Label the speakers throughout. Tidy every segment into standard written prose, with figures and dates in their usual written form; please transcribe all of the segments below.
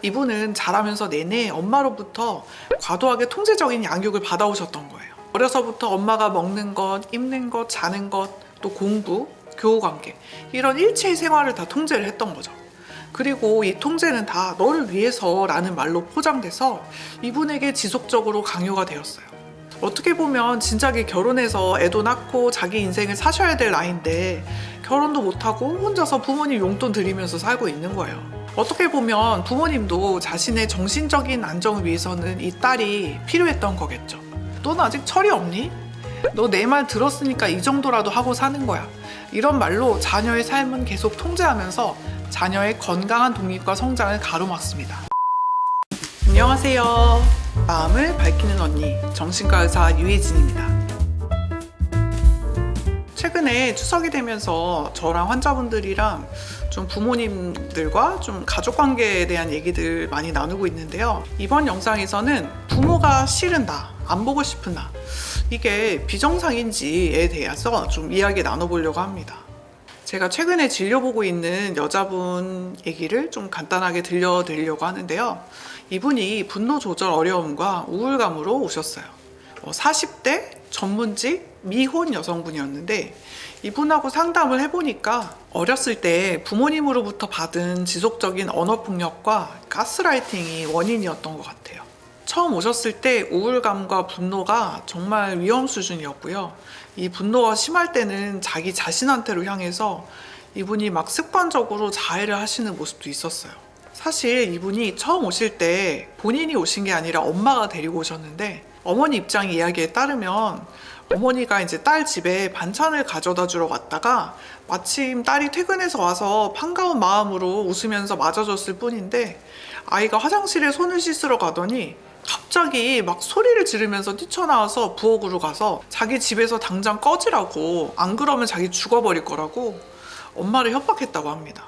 Speaker 1: 이분은 자라면서 내내 엄마로부터 과도하게 통제적인 양육을 받아오셨던 거예요. 어려서부터 엄마가 먹는 것, 입는 것, 자는 것, 또 공부, 교우관계 이런 일체의 생활을 다 통제를 했던 거죠. 그리고 이 통제는 다 너를 위해서라는 말로 포장돼서 이분에게 지속적으로 강요가 되었어요. 어떻게 보면 진작에 결혼해서 애도 낳고 자기 인생을 사셔야 될 나이인데 결혼도 못하고 혼자서 부모님 용돈 드리면서 살고 있는 거예요. 어떻게 보면 부모님도 자신의 정신적인 안정을 위해서는 이 딸이 필요했던 거겠죠. 넌 아직 철이 없니? 너 내 말 들었으니까 이 정도라도 하고 사는 거야. 이런 말로 자녀의 삶은 계속 통제하면서 자녀의 건강한 독립과 성장을 가로막습니다. 안녕하세요. 마음을 밝히는 언니, 정신과 의사 유혜진입니다. 최근에 추석이 되면서 저랑 환자분들이랑 좀 부모님들과 좀 가족 관계에 대한 얘기들 많이 나누고 있는데요. 이번 영상에서는 부모가 싫은 나, 안 보고 싶은 나, 이게 비정상인지에 대해서 좀 이야기 나눠보려고 합니다. 제가 최근에 진료보고 있는 여자분 얘기를 좀 간단하게 들려드리려고 하는데요. 이분이 분노 조절 어려움과 우울감으로 오셨어요. 40대 전문직 미혼 여성분이었는데 이분하고 상담을 해보니까 어렸을 때 부모님으로부터 받은 지속적인 언어폭력과 가스라이팅이 원인이었던 것 같아요. 처음 오셨을 때 우울감과 분노가 정말 위험 수준이었고요. 이 분노가 심할 때는 자기 자신한테로 향해서 이분이 막 습관적으로 자해를 하시는 모습도 있었어요. 사실 이분이 처음 오실 때 본인이 오신 게 아니라 엄마가 데리고 오셨는데 어머니 입장 이야기에 따르면 어머니가 이제 딸 집에 반찬을 가져다 주러 왔다가 마침 딸이 퇴근해서 와서 반가운 마음으로 웃으면서 맞아줬을 뿐인데 아이가 화장실에 손을 씻으러 가더니 갑자기 막 소리를 지르면서 뛰쳐나와서 부엌으로 가서 자기 집에서 당장 꺼지라고, 안 그러면 자기 죽어버릴 거라고 엄마를 협박했다고 합니다.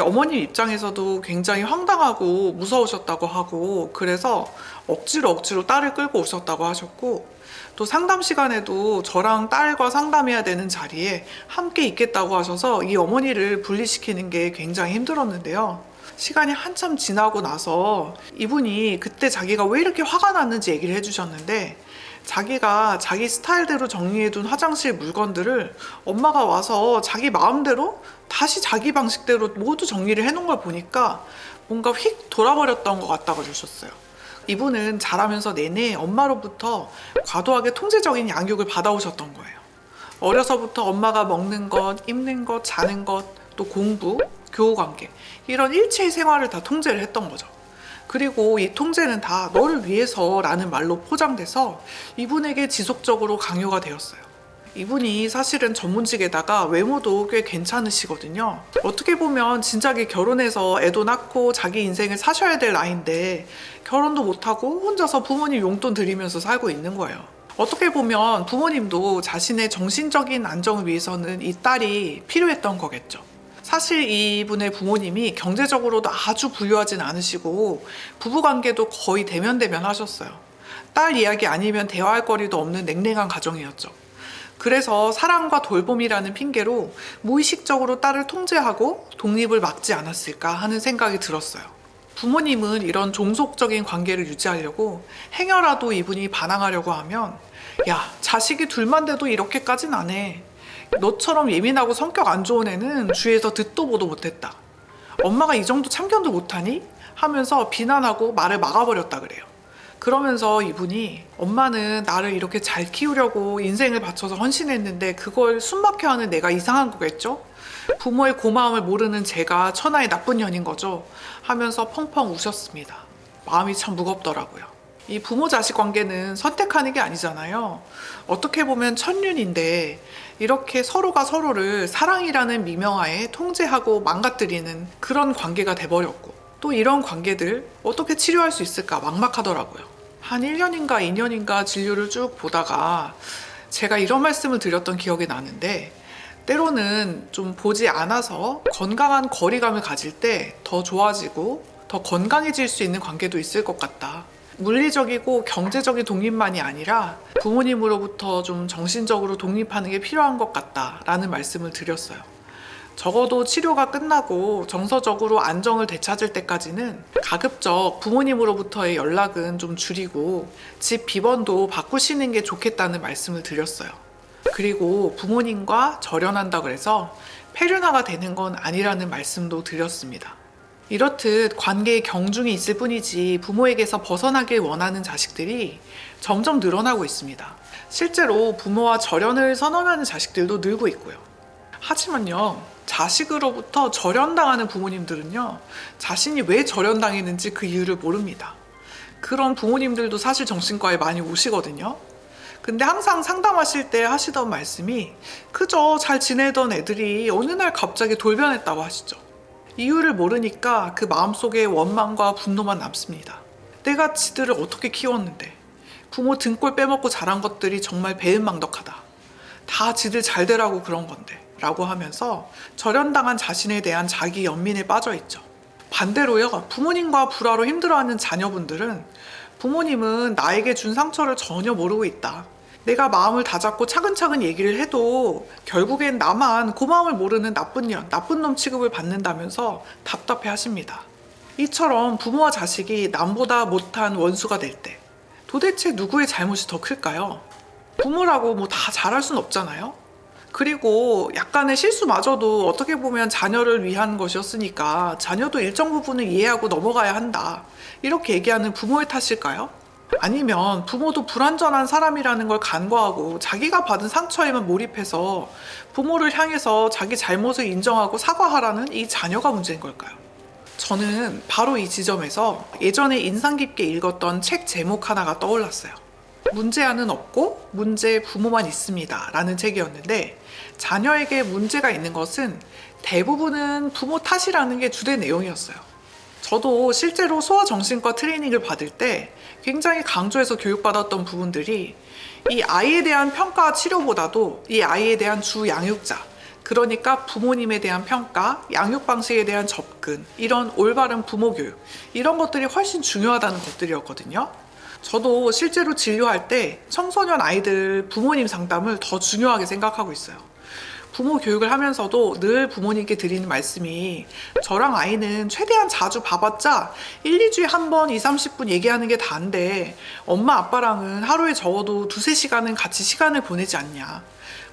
Speaker 1: 어머님 입장에서도 굉장히 황당하고 무서우셨다고 하고, 그래서 억지로 딸을 끌고 오셨다고 하셨고, 또 상담 시간에도 저랑 딸과 상담해야 되는 자리에 함께 있겠다고 하셔서 이 어머니를 분리시키는 게 굉장히 힘들었는데요. 시간이 한참 지나고 나서 이분이 그때 자기가 왜 이렇게 화가 났는지 얘기를 해주셨는데, 자기가 자기 스타일대로 정리해둔 화장실 물건들을 엄마가 와서 자기 마음대로 다시 자기 방식대로 모두 정리를 해놓은 걸 보니까 뭔가 휙 돌아버렸던 것 같다고 해주셨어요. 이분은 자라면서 내내 엄마로부터 과도하게 통제적인 양육을 받아오셨던 거예요. 어려서부터 엄마가 먹는 것, 입는 것, 자는 것, 또 공부, 교우관계 이런 일체의 생활을 다 통제를 했던 거죠. 그리고 이 통제는 다 너를 위해서라는 말로 포장돼서 이분에게 지속적으로 강요가 되었어요. 이분이 사실은 전문직에다가 외모도 꽤 괜찮으시거든요. 어떻게 보면 진작에 결혼해서 애도 낳고 자기 인생을 사셔야 될 나이인데 결혼도 못하고 혼자서 부모님 용돈 드리면서 살고 있는 거예요. 어떻게 보면 부모님도 자신의 정신적인 안정을 위해서는 이 딸이 필요했던 거겠죠. 사실 이분의 부모님이 경제적으로도 아주 부유하진 않으시고 부부관계도 거의 대면대면 하셨어요. 딸 이야기 아니면 대화할 거리도 없는 냉랭한 가정이었죠. 그래서 사랑과 돌봄이라는 핑계로 무의식적으로 딸을 통제하고 독립을 막지 않았을까 하는 생각이 들었어요. 부모님은 이런 종속적인 관계를 유지하려고 행여라도 이분이 반항하려고 하면 야, 자식이 둘만 돼도 이렇게까진 안 해. 너처럼 예민하고 성격 안 좋은 애는 주위에서 듣도 보도 못했다. 엄마가 이 정도 참견도 못하니? 하면서 비난하고 말을 막아버렸다 그래요. 그러면서 이분이 엄마는 나를 이렇게 잘 키우려고 인생을 바쳐서 헌신했는데 그걸 숨막혀 하는 내가 이상한 거겠죠? 부모의 고마움을 모르는 제가 천하의 나쁜 년인 거죠? 하면서 펑펑 우셨습니다. 마음이 참 무겁더라고요. 이 부모 자식 관계는 선택하는 게 아니잖아요. 어떻게 보면 천륜인데 이렇게 서로가 서로를 사랑이라는 미명하에 통제하고 망가뜨리는 그런 관계가 돼버렸고, 또 이런 관계들 어떻게 치료할 수 있을까 막막하더라고요. 한 1년인가 2년인가 진료를 쭉 보다가 제가 이런 말씀을 드렸던 기억이 나는데, 때로는 좀 보지 않아서 건강한 거리감을 가질 때 더 좋아지고 더 건강해질 수 있는 관계도 있을 것 같다. 물리적이고 경제적인 독립만이 아니라 부모님으로부터 좀 정신적으로 독립하는 게 필요한 것 같다라는 말씀을 드렸어요. 적어도 치료가 끝나고 정서적으로 안정을 되찾을 때까지는 가급적 부모님으로부터의 연락은 좀 줄이고 집 비번도 바꾸시는 게 좋겠다는 말씀을 드렸어요. 그리고 부모님과 절연한다 그래서 폐륜화가 되는 건 아니라는 말씀도 드렸습니다. 이렇듯 관계의 경중이 있을 뿐이지 부모에게서 벗어나길 원하는 자식들이 점점 늘어나고 있습니다. 실제로 부모와 절연을 선언하는 자식들도 늘고 있고요. 하지만요, 자식으로부터 절연당하는 부모님들은요, 자신이 왜 절연당했는지 그 이유를 모릅니다. 그런 부모님들도 사실 정신과에 많이 오시거든요. 근데 항상 상담하실 때 하시던 말씀이 그저 잘 지내던 애들이 어느 날 갑자기 돌변했다고 하시죠. 이유를 모르니까 그 마음속에 원망과 분노만 남습니다. 내가 지들을 어떻게 키웠는데, 부모 등골 빼먹고 자란 것들이 정말 배은망덕하다. 다 지들 잘 되라고 그런 건데 라고 하면서 절연당한 자신에 대한 자기 연민에 빠져있죠. 반대로요, 부모님과 불화로 힘들어하는 자녀분들은 부모님은 나에게 준 상처를 전혀 모르고 있다. 내가 마음을 다잡고 차근차근 얘기를 해도 결국엔 나만 그 마음을 모르는 나쁜 년, 나쁜 놈 취급을 받는다면서 답답해 하십니다. 이처럼 부모와 자식이 남보다 못한 원수가 될 때 도대체 누구의 잘못이 더 클까요? 부모라고 뭐 다 잘할 순 없잖아요. 그리고 약간의 실수마저도 어떻게 보면 자녀를 위한 것이었으니까 자녀도 일정 부분을 이해하고 넘어가야 한다. 이렇게 얘기하는 부모의 탓일까요? 아니면 부모도 불완전한 사람이라는 걸 간과하고 자기가 받은 상처에만 몰입해서 부모를 향해서 자기 잘못을 인정하고 사과하라는 이 자녀가 문제인 걸까요? 저는 바로 이 지점에서 예전에 인상 깊게 읽었던 책 제목 하나가 떠올랐어요. 문제아는 없고 문제 부모만 있습니다 라는 책이었는데, 자녀에게 문제가 있는 것은 대부분은 부모 탓이라는 게 주된 내용이었어요. 저도 실제로 소아정신과 트레이닝을 받을 때 굉장히 강조해서 교육받았던 부분들이 이 아이에 대한 평가 치료보다도 이 아이에 대한 주 양육자, 그러니까 부모님에 대한 평가, 양육 방식에 대한 접근, 이런 올바른 부모 교육, 이런 것들이 훨씬 중요하다는 것들이었거든요. 저도 실제로 진료할 때 청소년 아이들 부모님 상담을 더 중요하게 생각하고 있어요. 부모 교육을 하면서도 늘 부모님께 드리는 말씀이, 저랑 아이는 최대한 자주 봐봤자 1, 2주에 한 번 2, 30분 얘기하는 게 다인데 엄마 아빠랑은 하루에 적어도 2, 3시간은 같이 시간을 보내지 않냐.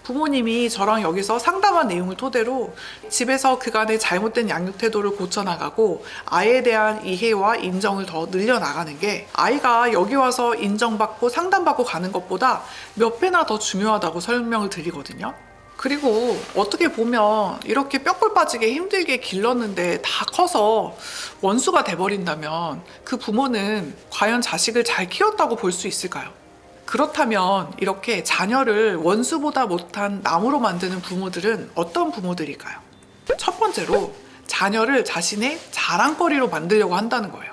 Speaker 1: 부모님이 저랑 여기서 상담한 내용을 토대로 집에서 그간의 잘못된 양육 태도를 고쳐나가고 아이에 대한 이해와 인정을 더 늘려나가는 게 아이가 여기 와서 인정받고 상담받고 가는 것보다 몇 배나 더 중요하다고 설명을 드리거든요. 그리고 어떻게 보면 이렇게 뼈골 빠지게 힘들게 길렀는데 다 커서 원수가 돼버린다면 그 부모는 과연 자식을 잘 키웠다고 볼 수 있을까요? 그렇다면 이렇게 자녀를 원수보다 못한 나무로 만드는 부모들은 어떤 부모들일까요? 첫 번째로 자녀를 자신의 자랑거리로 만들려고 한다는 거예요.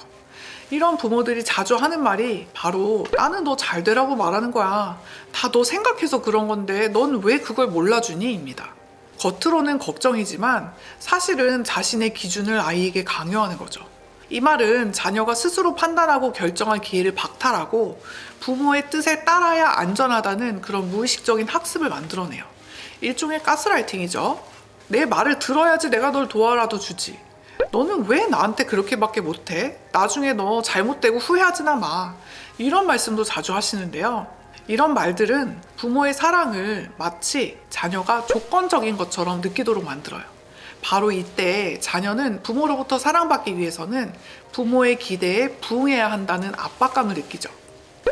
Speaker 1: 이런 부모들이 자주 하는 말이 바로 나는 너 잘 되라고 말하는 거야. 다 너 생각해서 그런 건데 넌 왜 그걸 몰라주니? 입니다. 겉으로는 걱정이지만 사실은 자신의 기준을 아이에게 강요하는 거죠. 이 말은 자녀가 스스로 판단하고 결정할 기회를 박탈하고 부모의 뜻에 따라야 안전하다는 그런 무의식적인 학습을 만들어내요. 일종의 가스라이팅이죠. 내 말을 들어야지 내가 널 도와라도 주지. 너는 왜 나한테 그렇게밖에 못해? 나중에 너 잘못되고 후회하지나 마. 이런 말씀도 자주 하시는데요. 이런 말들은 부모의 사랑을 마치 자녀가 조건적인 것처럼 느끼도록 만들어요. 바로 이때 자녀는 부모로부터 사랑받기 위해서는 부모의 기대에 부응해야 한다는 압박감을 느끼죠.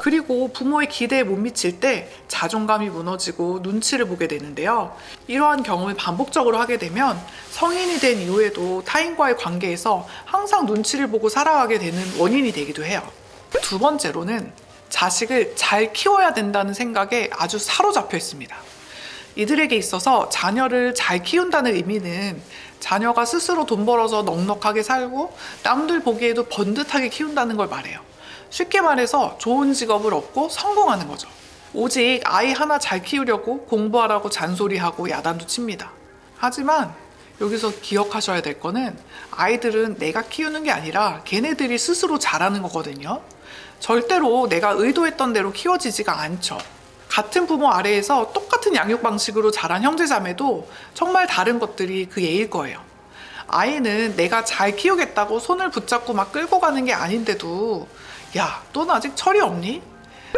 Speaker 1: 그리고 부모의 기대에 못 미칠 때 자존감이 무너지고 눈치를 보게 되는데요. 이러한 경험을 반복적으로 하게 되면 성인이 된 이후에도 타인과의 관계에서 항상 눈치를 보고 살아가게 되는 원인이 되기도 해요. 두 번째로는 자식을 잘 키워야 된다는 생각에 아주 사로잡혀 있습니다. 이들에게 있어서 자녀를 잘 키운다는 의미는 자녀가 스스로 돈 벌어서 넉넉하게 살고 남들 보기에도 번듯하게 키운다는 걸 말해요. 쉽게 말해서 좋은 직업을 얻고 성공하는 거죠. 오직 아이 하나 잘 키우려고 공부하라고 잔소리하고 야단도 칩니다. 하지만 여기서 기억하셔야 될 거는 아이들은 내가 키우는 게 아니라 걔네들이 스스로 자라는 거거든요. 절대로 내가 의도했던 대로 키워지지가 않죠. 같은 부모 아래에서 똑같은 똑같은 양육 방식으로 자란 형제자매도 정말 다른 것들이 그 예일 거예요. 아이는 내가 잘 키우겠다고 손을 붙잡고 막 끌고 가는 게 아닌데도 야, 넌 아직 철이 없니?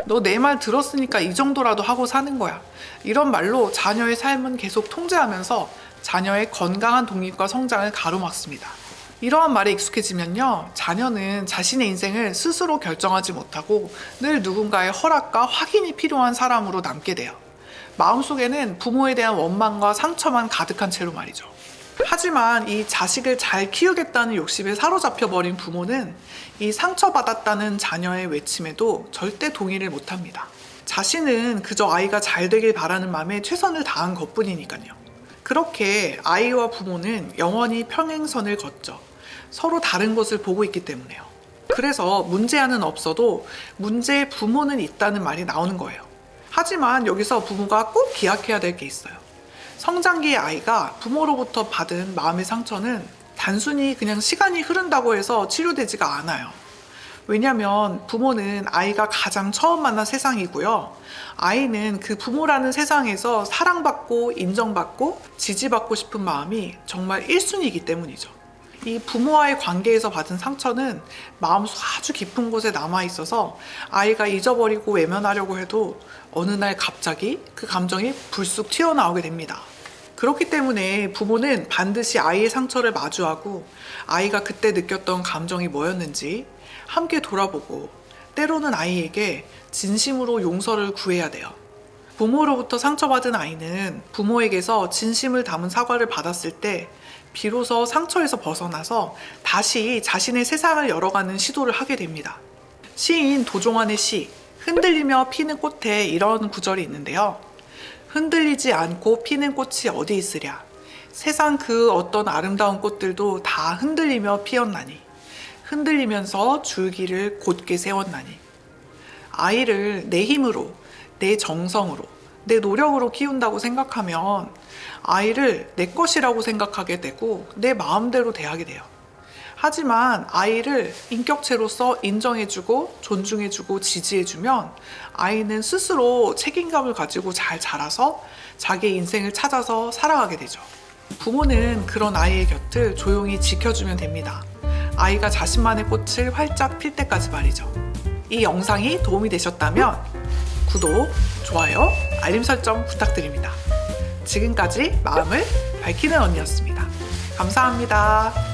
Speaker 1: 너 내 말 들었으니까 이 정도라도 하고 사는 거야. 이런 말로 자녀의 삶은 계속 통제하면서 자녀의 건강한 독립과 성장을 가로막습니다. 이러한 말에 익숙해지면요, 자녀는 자신의 인생을 스스로 결정하지 못하고 늘 누군가의 허락과 확인이 필요한 사람으로 남게 돼요. 마음속에는 부모에 대한 원망과 상처만 가득한 채로 말이죠. 하지만 이 자식을 잘 키우겠다는 욕심에 사로잡혀버린 부모는 이 상처받았다는 자녀의 외침에도 절대 동의를 못합니다. 자신은 그저 아이가 잘 되길 바라는 마음에 최선을 다한 것뿐이니까요. 그렇게 아이와 부모는 영원히 평행선을 걷죠. 서로 다른 것을 보고 있기 때문에요. 그래서 문제아는 없어도 문제의 부모는 있다는 말이 나오는 거예요. 하지만 여기서 부모가 꼭 기억해야 될 게 있어요. 성장기의 아이가 부모로부터 받은 마음의 상처는 단순히 그냥 시간이 흐른다고 해서 치료되지가 않아요. 왜냐하면 부모는 아이가 가장 처음 만난 세상이고요. 아이는 그 부모라는 세상에서 사랑받고 인정받고 지지받고 싶은 마음이 정말 1순위이기 때문이죠. 이 부모와의 관계에서 받은 상처는 마음속 아주 깊은 곳에 남아있어서 아이가 잊어버리고 외면하려고 해도 어느 날 갑자기 그 감정이 불쑥 튀어나오게 됩니다. 그렇기 때문에 부모는 반드시 아이의 상처를 마주하고 아이가 그때 느꼈던 감정이 뭐였는지 함께 돌아보고 때로는 아이에게 진심으로 용서를 구해야 돼요. 부모로부터 상처받은 아이는 부모에게서 진심을 담은 사과를 받았을 때 비로소 상처에서 벗어나서 다시 자신의 세상을 열어가는 시도를 하게 됩니다. 시인 도종환의 시 흔들리며 피는 꽃에 이런 구절이 있는데요. 흔들리지 않고 피는 꽃이 어디 있으랴. 세상 그 어떤 아름다운 꽃들도 다 흔들리며 피었나니. 흔들리면서 줄기를 곧게 세웠나니. 아이를 내 힘으로, 내 정성으로, 내 노력으로 키운다고 생각하면 아이를 내 것이라고 생각하게 되고 내 마음대로 대하게 돼요. 하지만 아이를 인격체로서 인정해주고 존중해주고 지지해주면 아이는 스스로 책임감을 가지고 잘 자라서 자기의 인생을 찾아서 살아가게 되죠. 부모는 그런 아이의 곁을 조용히 지켜주면 됩니다. 아이가 자신만의 꽃을 활짝 필 때까지 말이죠. 이 영상이 도움이 되셨다면 구독, 좋아요, 알림 설정 부탁드립니다. 지금까지 마음을 밝히는 언니였습니다. 감사합니다.